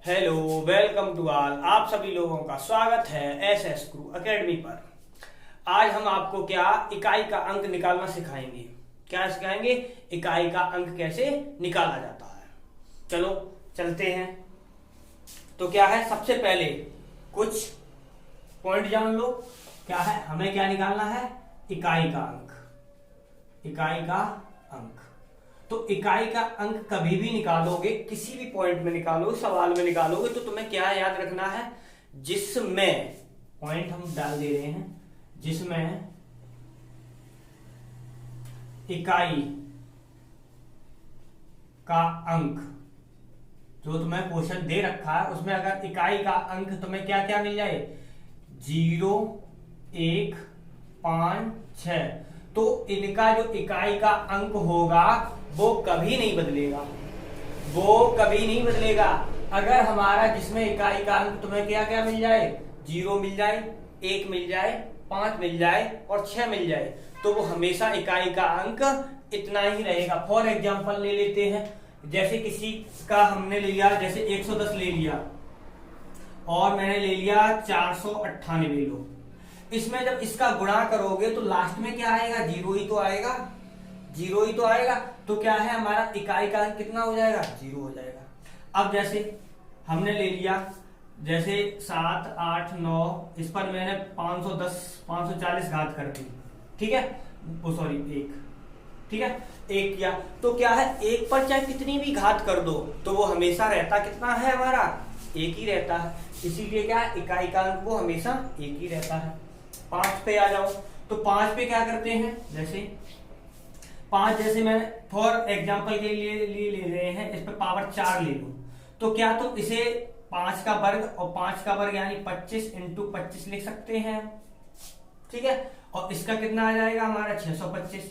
Hello, welcome to all. आप सभी लोगों का स्वागत है एस गुरु एकेडमी पर। आज हम आपको क्या इकाई का अंक निकालना सिखाएंगे। क्या सिखाएंगे? इकाई का अंक कैसे निकाला जाता है। चलो चलते हैं। तो क्या है, सबसे पहले कुछ पॉइंट जान लो। क्या है, हमें क्या निकालना है? इकाई का अंक। इकाई का अंक। तो इकाई का अंक कभी भी निकालोगे, किसी भी पॉइंट में निकालो, सवाल में निकालोगे, तो तुम्हें क्या याद रखना है? जिसमें पॉइंट हम डाल दे रहे हैं, जिसमें इकाई का अंक, जो तुम्हें क्वेश्चन दे रखा है उसमें अगर इकाई का अंक तुम्हें क्या क्या मिल जाए, 0, 1, 5, 6, तो इनका जो इकाई का अंक होगा वो कभी नहीं बदलेगा। वो कभी नहीं बदलेगा। अगर हमारा जिसमें इकाई का अंक तुम्हें क्या क्या मिल जाए, 0 मिल जाए, 1 मिल जाए, 5 मिल जाए और 6 मिल जाए, तो वो हमेशा इकाई का अंक इतना ही रहेगा। फॉर एग्जाम्पल ले लेते हैं, जैसे किसी का हमने ले लिया, जैसे 110 ले लिया और मैंने ले लिया 498 लो। इसमें जब इसका गुणा करोगे तो लास्ट में क्या आएगा? 0 ही तो आएगा। 0 ही तो आएगा। तो क्या है, हमारा इकाई का अंक कितना हो जाएगा? 0 हो जाएगा। अब जैसे हमने ले लिया, जैसे 7, 8, 9, इस पर मैंने 510, 540 घात कर दी, ठीक है, वो सॉरी 1, ठीक है, 1 किया। तो क्या है, 1 पर चाहे कितनी भी घात कर दो तो वो हमेशा रहता कितना है, हमारा 1 ही रहता है। इसीलिए क्या है, इकाई का अंक वो हमेशा 1 ही रहता है। 5 पे आ जाओ, तो 5 पे क्या करते हैं, जैसे 5, जैसे मैं फॉर एग्जाम्पल के लिए ले रहे हैं, इस पर पावर 4 ले लो, तो क्या तो इसे 5 का वर्ग और 5 का वर्ग यानी 25 इंटू 25 लिख सकते हैं, ठीक है। और इसका कितना आ जाएगा, हमारा 625।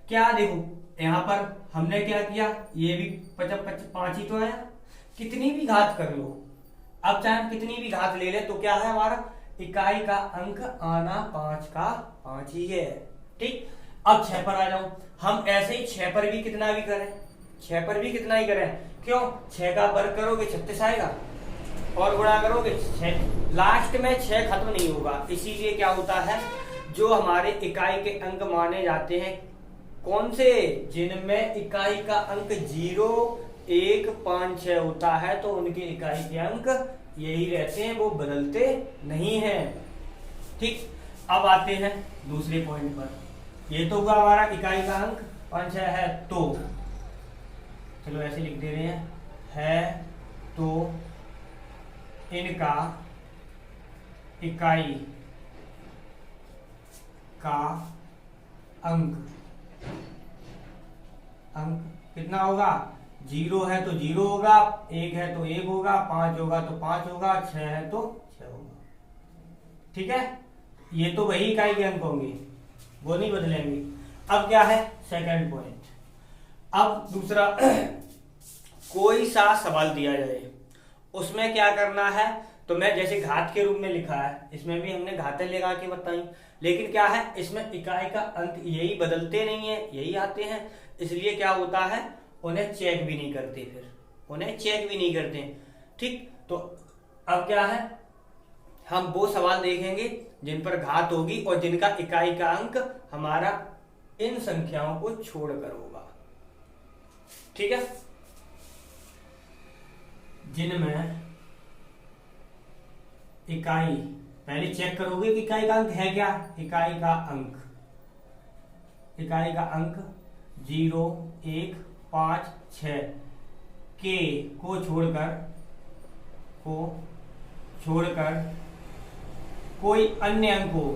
क्या देखो यहां पर हमने क्या किया, ये भी 5 ही तो आया, कितनी भी घात कर लो। अब चाहे हम कितनी भी घात ले ले तो क्या है, हमारा इकाई का अंक आना 5 का 5 ही है, ठीक। अब 6 पर आ जाओ। हम ऐसे ही 6 पर भी कितना भी करें, 6 पर भी कितना ही करें, क्यों? 6 का वर्ग करोगे 36 आएगा और गुणा करोगे 6, लास्ट में 6 खत्म नहीं होगा। इसीलिए क्या होता है, जो हमारे इकाई के अंक माने जाते हैं, कौन से? जिनमें इकाई का अंक 0, 1, 5, 6 होता है, तो उनके इकाई के अंक यही रहते हैं, वो बदलते नहीं हैं, ठीक। अब आते हैं दूसरे पॉइंट पर। ये तो हुआ हमारा इकाई का अंक 5, 6 है, तो चलो ऐसे लिख दे रहे हैं, है तो इनका इकाई का अंक कितना होगा? 0 है तो 0 होगा, 1 है तो 1 होगा, 5 होगा तो 5 होगा, 6 है तो 6 होगा, ठीक है। ये तो वही इकाई के अंक होंगे, वो नहीं बदलेंगे। अब क्या है, सेकंड पॉइंट। अब दूसरा कोई सा सवाल दिया जाए, उसमें क्या करना है, तो मैं जैसे घात के रूप में लिखा है, इसमें भी हमने घातें लगा के बताई, लेकिन क्या है, इसमें इकाई का अंक यही बदलते नहीं है, यही आते हैं। इसलिए क्या होता है, उन्हें चेक भी नहीं करते, फिर उन्हें चेक भी नहीं करते, ठीक। तो अब क्या है, हम वो सवाल देखेंगे जिन पर घात होगी और जिनका इकाई का अंक हमारा इन संख्याओं को छोड़कर होगा, ठीक है। जिनमें इकाई, पहले चेक करोगे कि इकाई का अंक है क्या, इकाई का अंक 0, 1, 5, 6 के को छोड़कर कोई अन्य अंक हो,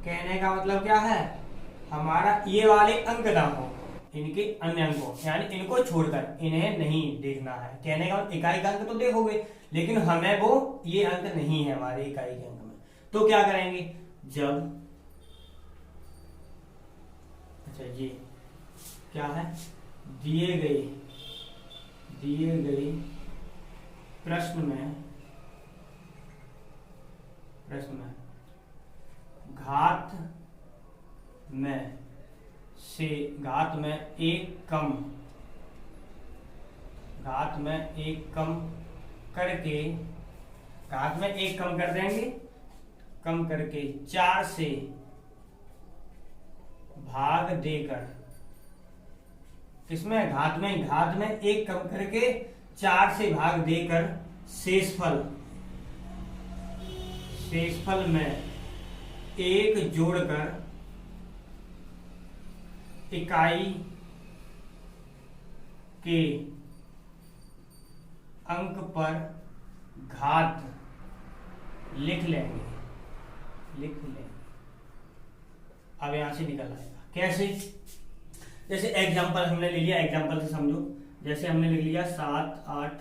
कहने का मतलब क्या है, हमारा ये वाले अंक ना हो, इनके अन्य अंकों यानी इनको छोड़कर, इन्हें नहीं देखना है। कहने का इकाई का अंक तो देखोगे, लेकिन हमें वो ये अंक नहीं है हमारे इकाई के अंक में, तो क्या करेंगे, जब, अच्छा ये क्या है, दिए गए प्रश्न में घात में एक कम घात में एक कम करके, घात में एक कम कर देंगे, कम करके 4 से भाग देकर, किसमें, घात में, घात में एक कम करके 4 से भाग देकर शेषफल, शेषफल में एक जोड़कर इकाई के अंक पर घात लिख लेंगे, लिख लेंगे। अब यहां से निकल आएगा कैसे, जैसे एग्जांपल हमने ले लिया, एग्जांपल से समझो। जैसे हमने लिख लिया 7, 8,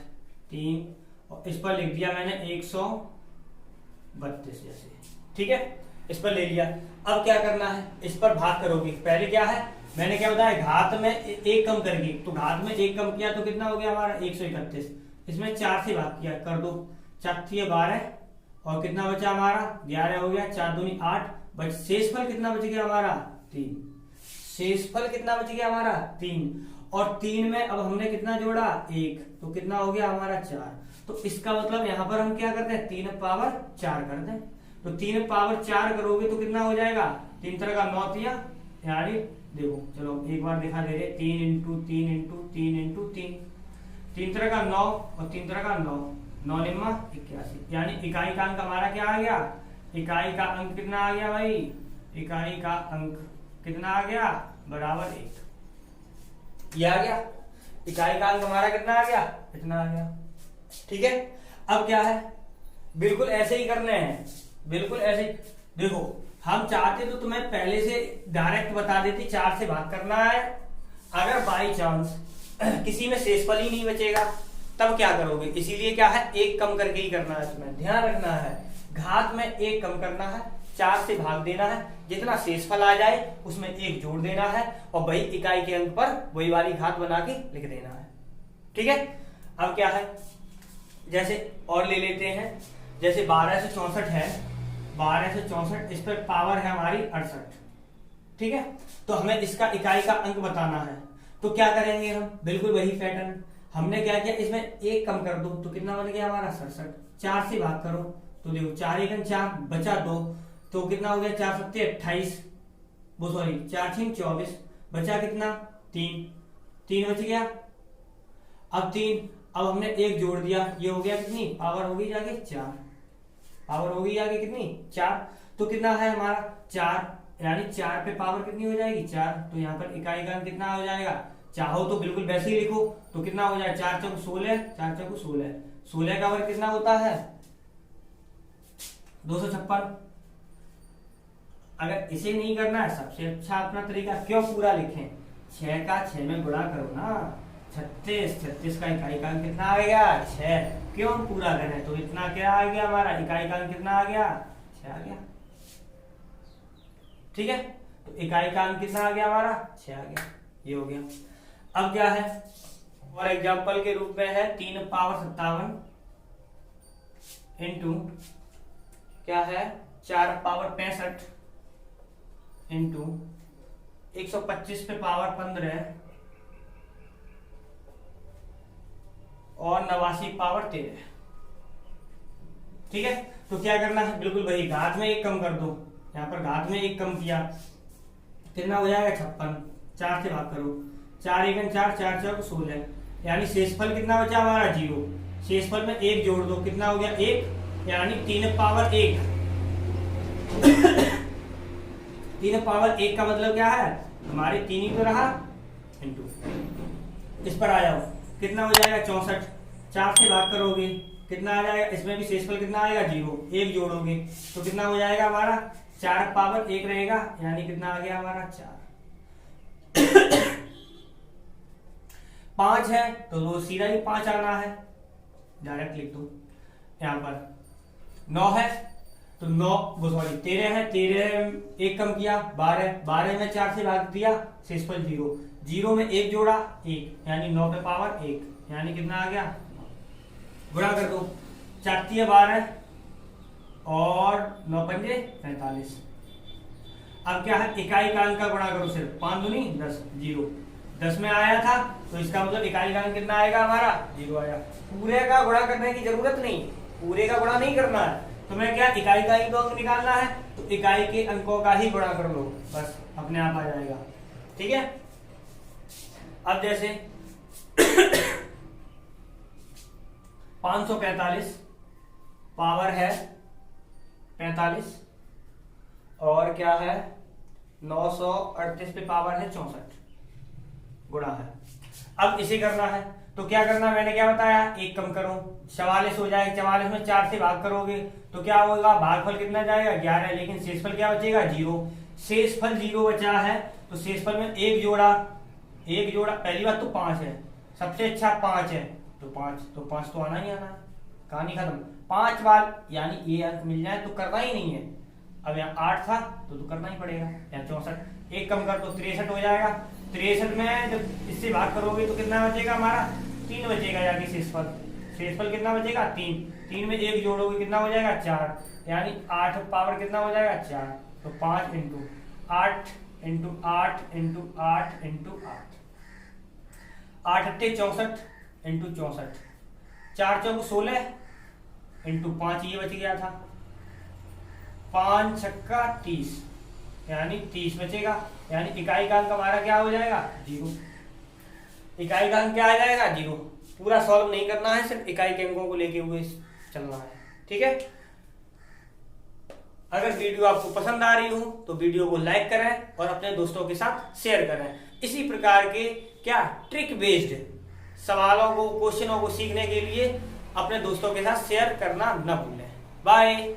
3 और इस पर लिख दिया मैंने 132 जैसे, ठीक है, इस पर ले लिया। अब क्या करना है, इस पर भाग करोगे। पहले क्या है, मैंने क्या बताया, घात में एक कम करके, तो घात में एक कम किया तो कितना हो गया हमारा 131। इसमें 4 से भाग किया, कर दो, 4 12 और कितना बचा हमारा 11 हो गया, 4 दूनी 8, बट शेषफल कितना बच गया हमारा 3। शेषफल कितना बच गया हमारा 3, और 3 में अब हमने कितना जोड़ा 1, तो कितना हो गया हमारा 4। तो इसका मतलब यहां पर हम क्या करते हैं, 3 पावर 4 करते हैं। तो 3 पावर 4 करोगे तो कितना हो जाएगा, 3 तरह का 9 दिया, यानी देखो चलो एक बार दिखा दे रहे, 3 इंटू 3 इंटू 3 इंटू 3, 3 तरह का 9 और 3 तरह का 9, 9 निम्मा 81, यानी इकाई का अंक हमारा क्या आ गया, इकाई का अंक कितना आ गया भाई, इकाई का अंक कितना आ गया, बराबर 1। ये आ गया, इकाई का अंक हमारा कितना आ गया, इतना आ गया, ठीक है। अब क्या है, बिल्कुल ऐसे ही करने हैं, बिल्कुल ऐसे ही। देखो हम चाहते तो तुम्हें पहले से डायरेक्ट बता देती, 4 से भाग करना है। अगर बाई चांस किसी में शेषफल ही नहीं बचेगा तब क्या करोगे, इसीलिए क्या है, एक कम करके ही करना है। इसमें ध्यान रखना है, घात में एक कम करना है, 4 से भाग देना है, जितना शेषफल आ जाए उसमें एक जोड़ देना है, और वही इकाई के अंक पर वही वाली घात बना के लिख देना है, ठीक है। अब क्या है, जैसे और ले लेते हैं, जैसे 12 से 64 है, 12 से 64, इस पर पावर है हमारी 68, ठीक है। तो हमें इसका इकाई का अंक बताना है, तो क्या करेंगे हम, बिल्कुल वही पैटर्न। हमने क्या किया, इसमें एक कम कर दो तो कितना बन गया हमारा 67, 4 से भाग करो तो देखो 4 1 4 बचा 2, तो कितना हो गया 4 7 28, वो सॉरी 4 6 24, बचा कितना 3, 3 बच गया। अब 3, अब हमने एक जोड़ दिया, ये हो गया कितनी पावर होगी जाके 4, पावर होगी आगे कितनी 4, तो कितना है हमारा 4, यानी 4 पे पावर कितनी हो जाएगी 4, तो यहाँ पर इकाई का अंक कितना हो जाएगा, चाहो तो बिल्कुल वैसे ही लिखो, तो कितना हो जाए 4 चौक 16, 4 चौक 16, 16 का वर्ग कितना होता है 256। अगर इसे नहीं करना है, सबसे अच्छा अपना तरीका, क्यों पूरा लिखें, 6 का 6 में गुणा करो ना, 36, 36 का इकाई का अंक कितना आ गया 6, क्यों पूरा करें, तो इतना क्या आ गया हमारा, इकाई का अंक कितना आ गया 6 आ गया, ठीक है। तो इकाई का अंक कितना आ गया हमारा 6 आ गया, ये हो गया। अब क्या है, और एग्जांपल के रूप में है 3 पावर 57 इंटू क्या है 4 पावर 65 इंटू 125 पे पावर 15 और 89 पावर 13, ठीक है। तो क्या करना है, बिल्कुल वही, घात में एक कम कर दो, यहाँ पर घात में एक कम किया, कितना हो जाएगा 56, 4 से भाग करो, 4 1 4, 4 4 16, यानी शेषफल कितना बचा हमारा 0, शेषफल में एक जोड़ दो, कितना हो गया 1, यानी 3 पावर 1 3 पावर 1 का मतलब क्या है, हमारे 3 ही तो रहा, इंटू इस पर आ जाओ, कितना हो जाएगा 64, 4 से भाग करोगे कितना आ जाएगा, इसमें भी शेषफल कितना आएगा 0, एक जोड़ोगे तो कितना हो जाएगा हमारा 4 पावर 1 रहेगा, यानी कितना आ गया हमारा 4। 5 है तो वो सीधा ही 5 आना है, डायरेक्ट लिख दो। यहाँ पर 9 है तो 9, वो सॉरी 13 है, 13 एक कम किया 12, 12 में 4 से भाग दिया, शेषफल 0, 0 में एक जोड़ा 1, यानी 9 पे पावर 1, यानी कितना आ गया, गुणा कर दो, 4 12 और 9 पंजे 45। अब क्या है, इकाई का अंक का गुणा करो, सिर्फ 5 दूनी 10, 0, 10 में आया था तो इसका मतलब इकाई का अंक कितना आएगा हमारा 0 आएगा। पूरे का गुणा करने की जरूरत नहीं, पूरे का गुणा नहीं करना है, तुम्हें क्या इकाई का ही तो अंक निकालना है, तो इकाई के अंकों का ही गुणा कर लो, बस अपने आप आ जाएगा। ठीक है, अब जैसे 545 पावर है 45 और क्या है 938 पे पावर है 64 गुणा है। अब इसे करना है तो क्या करना, मैंने क्या बताया, एक कम करो 44 हो जाएगा, 44 में 4 से भाग करोगे तो क्या होगा, भागफल कितना जाएगा 11, लेकिन शेषफल क्या बचेगा 0। शेषफल 0 बचा है तो शेषफल में एक जोड़ा, पहली बात तो 5 है, सबसे अच्छा 5 है तो 5 तो आना ही आना है, कहानी खत्म। 5 बार यानी ये अंक मिल जाए तो करना ही नहीं है। अब यहाँ 8 था तो करना ही पड़ेगा, यहाँ 64, एक कम कर तो 63 हो जाएगा। 63 में जब इससे भाग करोगे तो कितना बचेगा हमारा 3 बचेगा, यानी शेषफल कितना बचेगा 3 में एक जोड़ोगे कितना हो जाएगा 4, यानी 8 पावर कितना हो जाएगा 4, तो 5 into 8 into 8 into 8 into 8 8 64 into 64, 4 चौक 16 इंटू 5 ये बच गया था, 5 छक्का 30 यानी 30 बचेगा, यानी इकाई का अंक हमारा क्या हो जाएगा 0। इकाई का अंक क्या आ जाएगा 0। पूरा सॉल्व नहीं करना है, सिर्फ इकाई के अंकों को लेके हुए चलना है। ठीक है, अगर वीडियो आपको पसंद आ रही हो तो वीडियो को लाइक करें और अपने दोस्तों के साथ शेयर करें। इसी प्रकार के क्या ट्रिक बेस्ड सवालों को, क्वेश्चनों को सीखने के लिए अपने दोस्तों के साथ शेयर करना न भूलें। बाय।